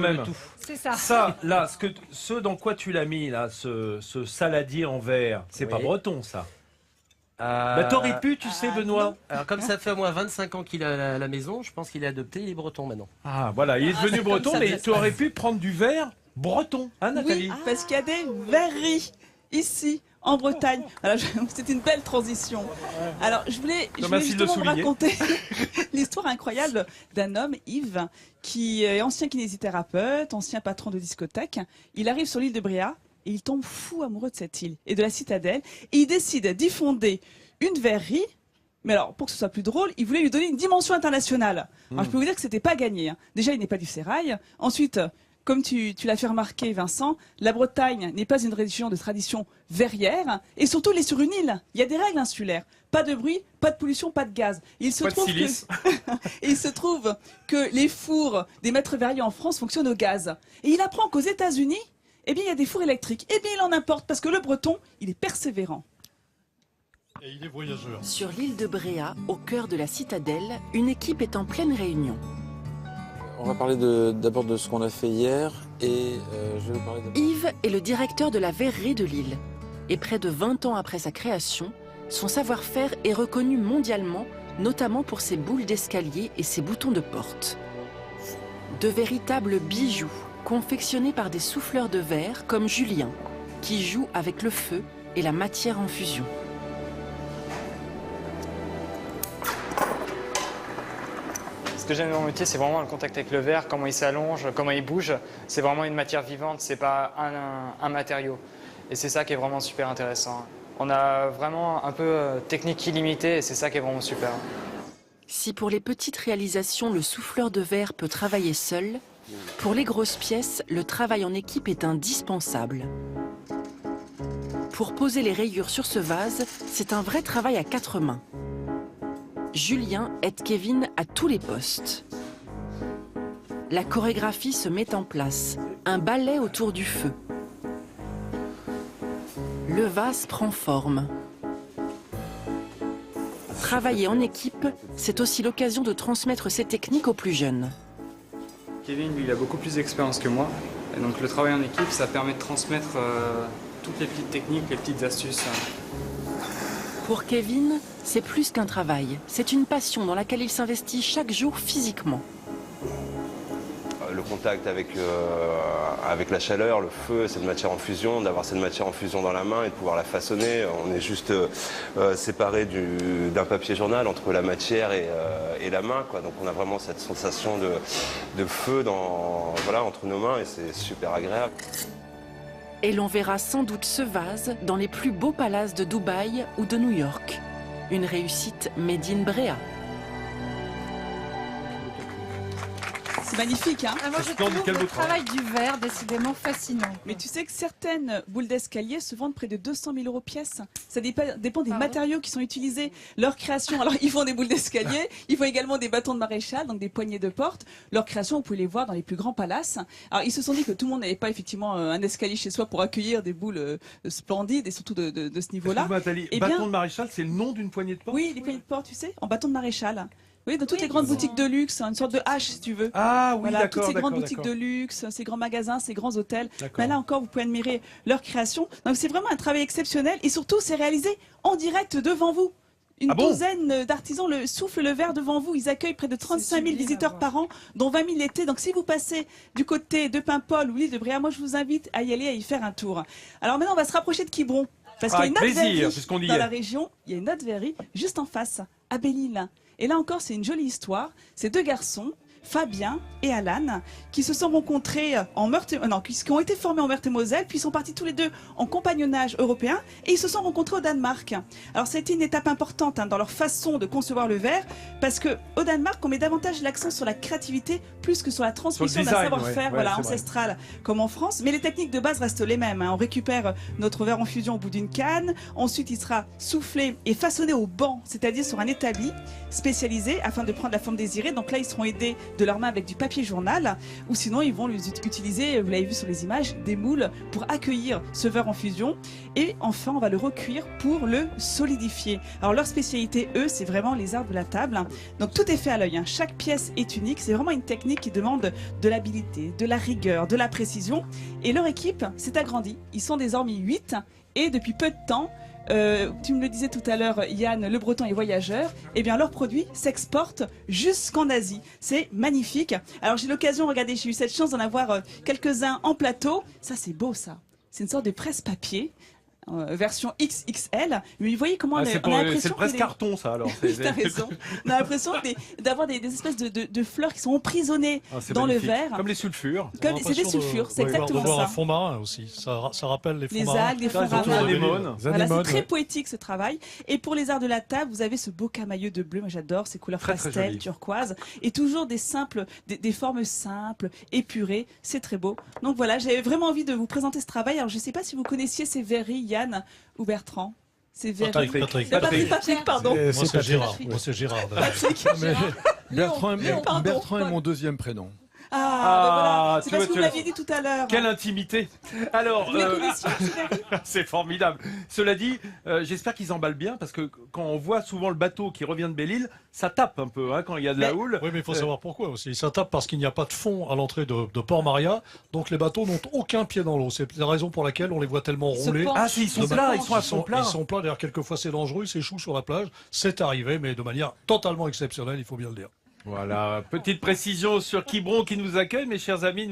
Même. C'est ça. Ça, là, ce dans quoi tu l'as mis, là, ce saladier en verre, c'est pas breton, ça. Bah, t'aurais pu, tu sais, Benoît. Non. Alors comme ça fait au moins 25 ans qu'il est à la maison, je pense qu'il est adopté, il est breton maintenant. Ah, voilà, il est devenu breton, mais tu aurais pu prendre du verre breton, hein, Nathalie? Oui, parce qu'il y a des verreries ici, en Bretagne. C'est une belle transition. Alors, je voulais justement vous raconter l'histoire incroyable d'un homme, Yves, qui est ancien kinésithérapeute, ancien patron de discothèque. Il arrive sur l'île de Bréhat et il tombe fou amoureux de cette île et de la citadelle. Et il décide d'y fonder une verrerie. Mais alors, pour que ce soit plus drôle, il voulait lui donner une dimension internationale. Alors, je peux vous dire que c'était pas gagné, hein. Déjà, il n'est pas du sérail. Ensuite, comme tu l'as fait remarquer, Vincent, la Bretagne n'est pas une région de tradition verrière. Et surtout, il est sur une île. Il y a des règles insulaires. Pas de bruit, pas de pollution, pas de gaz. Il se trouve que les fours des maîtres verriers en France fonctionnent au gaz. Et il apprend qu'aux États-Unis, eh bien, il y a des fours électriques. Eh bien, il en importe parce que le breton, il est persévérant. Et il est voyageur. Sur l'île de Bréhat, au cœur de la citadelle, une équipe est en pleine réunion. On va parler d'abord de ce qu'on a fait hier et je vais vous parler de... Yves est le directeur de la verrerie de Lille. Et près de 20 ans après sa création, son savoir-faire est reconnu mondialement, notamment pour ses boules d'escalier et ses boutons de porte. De véritables bijoux, confectionnés par des souffleurs de verre comme Julien, qui joue avec le feu et la matière en fusion. Ce que j'aime dans mon métier, c'est vraiment le contact avec le verre, comment il s'allonge, comment il bouge. C'est vraiment une matière vivante, c'est pas un matériau. Et c'est ça qui est vraiment super intéressant. On a vraiment un peu technique illimitée et c'est ça qui est vraiment super. Si pour les petites réalisations, le souffleur de verre peut travailler seul, pour les grosses pièces, le travail en équipe est indispensable. Pour poser les rayures sur ce vase, c'est un vrai travail à 4 mains. Julien aide Kevin à tous les postes. La chorégraphie se met en place, un ballet autour du feu. Le vase prend forme. Travailler en équipe, c'est aussi l'occasion de transmettre ces techniques aux plus jeunes. Kevin, lui, il a beaucoup plus d'expérience que moi. Et donc le travail en équipe, ça permet de transmettre toutes les petites techniques, les petites astuces. Pour Kevin, c'est plus qu'un travail. C'est une passion dans laquelle il s'investit chaque jour physiquement. Le contact avec la chaleur, le feu, cette matière en fusion, d'avoir cette matière en fusion dans la main et de pouvoir la façonner. On est juste séparé d'un papier journal entre la matière et la main, quoi. Donc on a vraiment cette sensation de feu entre nos mains et c'est super agréable. Et l'on verra sans doute ce vase dans les plus beaux palaces de Dubaï ou de New York. Une réussite made in Bréhat. C'est magnifique, hein? Moi, je trouve le travail du verre décidément fascinant. Mais tu sais que certaines boules d'escalier se vendent près de 200 000 € pièce. Ça dépend des matériaux qui sont utilisés, leur création. Alors, ils font des boules d'escalier, ils font également des bâtons de maréchal, donc des poignées de porte. Leur création, vous pouvez les voir dans les plus grands palaces. Alors, ils se sont dit que tout le monde n'avait pas effectivement un escalier chez soi pour accueillir des boules splendides et surtout de ce niveau-là. Nathalie, bâton de maréchal, c'est le nom d'une poignée de porte? Oui, les poignées de porte, tu sais, en bâton de maréchal. Oui, dans toutes les grandes boutiques de luxe, une sorte de hache si tu veux. Ah oui, voilà, d'accord. toutes ces grandes boutiques de luxe, ces grands magasins, ces grands hôtels. Mais là encore, vous pouvez admirer leur création. Donc c'est vraiment un travail exceptionnel et surtout c'est réalisé en direct devant vous. Une douzaine d'artisans soufflent le verre devant vous. Ils accueillent près de 35 000 visiteurs par an, dont 20 000 l'été. Donc si vous passez du côté de Paimpol ou l'île de Bréhat, moi je vous invite à y aller, à y faire un tour. Alors maintenant, on va se rapprocher de Quiberon. Parce qu'il y a une autre verrerie dans la région. Il y a une autre verrerie juste en face, à Belle-Île. Et là encore, c'est une jolie histoire. C'est 2 garçons, Fabien et Alan, qui se sont rencontrés qui ont été formés en Meurthe-et-Moselle, puis sont partis tous les deux en compagnonnage européen, et ils se sont rencontrés au Danemark. Alors, c'était une étape importante dans leur façon de concevoir le verre, parce que au Danemark, on met davantage l'accent sur la créativité, plus que sur la transmission d'un savoir-faire ancestral, comme en France. Mais les techniques de base restent les mêmes. On récupère notre verre en fusion au bout d'une canne. Ensuite, il sera soufflé et façonné au banc, c'est-à-dire sur un établi spécialisé, afin de prendre la forme désirée. Donc là, ils seront aidés de leurs mains avec du papier journal, ou sinon ils vont utiliser, vous l'avez vu sur les images, des moules pour accueillir ce verre en fusion. Et enfin, on va le recuire pour le solidifier. Alors leur spécialité, eux, c'est vraiment les arts de la table. Donc tout est fait à l'œil, hein. Chaque pièce est unique. C'est vraiment une technique qui demande de l'habilité, de la rigueur, de la précision. Et leur équipe s'est agrandie. Ils sont désormais 8 et depuis peu de temps, tu me le disais tout à l'heure, Yann, Le Breton et Voyageur, eh bien leurs produits s'exportent jusqu'en Asie. C'est magnifique. Alors j'ai l'occasion, regardez, j'ai eu cette chance d'en avoir quelques-uns en plateau. Ça c'est beau ça. C'est une sorte de presse-papier. Version XXL, mais vous voyez comment on a l'impression c'est le presse-carton ça alors. Oui, t'as raison. On a l'impression d'avoir des espèces de fleurs qui sont emprisonnées dans magnifique. le verre. Comme les sulfures. C'est des sulfures, c'est exactement ça. un fond marin aussi, ça rappelle les fonds les marins. algues, les fonds marins. Voilà, c'est très poétique ce travail. Et pour les arts de la table, vous avez ce beau camailleux de bleu, moi j'adore, ces couleurs pastel, turquoise, et toujours des formes simples, épurées, c'est très beau. Donc voilà, j'avais vraiment envie de vous présenter ce travail. Alors je ne sais pas si vous connaissiez ces verreries, Yann ou Bertrand. C'est Patrick, pardon. Moi c'est Gérard. Patrick, Bertrand est mon deuxième prénom. Voilà. C'est parce que vous l'aviez dit tout à l'heure. Quelle intimité. Alors, vous les connaissiez, c'est formidable. Cela dit, j'espère qu'ils emballent bien parce que quand on voit souvent le bateau qui revient de Belle-Île, ça tape un peu quand il y a de la houle. Oui, mais il faut savoir pourquoi aussi. Ça tape parce qu'il n'y a pas de fond à l'entrée de Port-Maria, donc les bateaux n'ont aucun pied dans l'eau. C'est la raison pour laquelle on les voit tellement rouler. Ils sont plats, ils sont à fond plat. Ils sont plats, d'ailleurs quelquefois c'est dangereux, ils s'échouent sur la plage. C'est arrivé, mais de manière totalement exceptionnelle, il faut bien le dire. Voilà, petite précision sur Quiberon qui nous accueille, mes chers amis.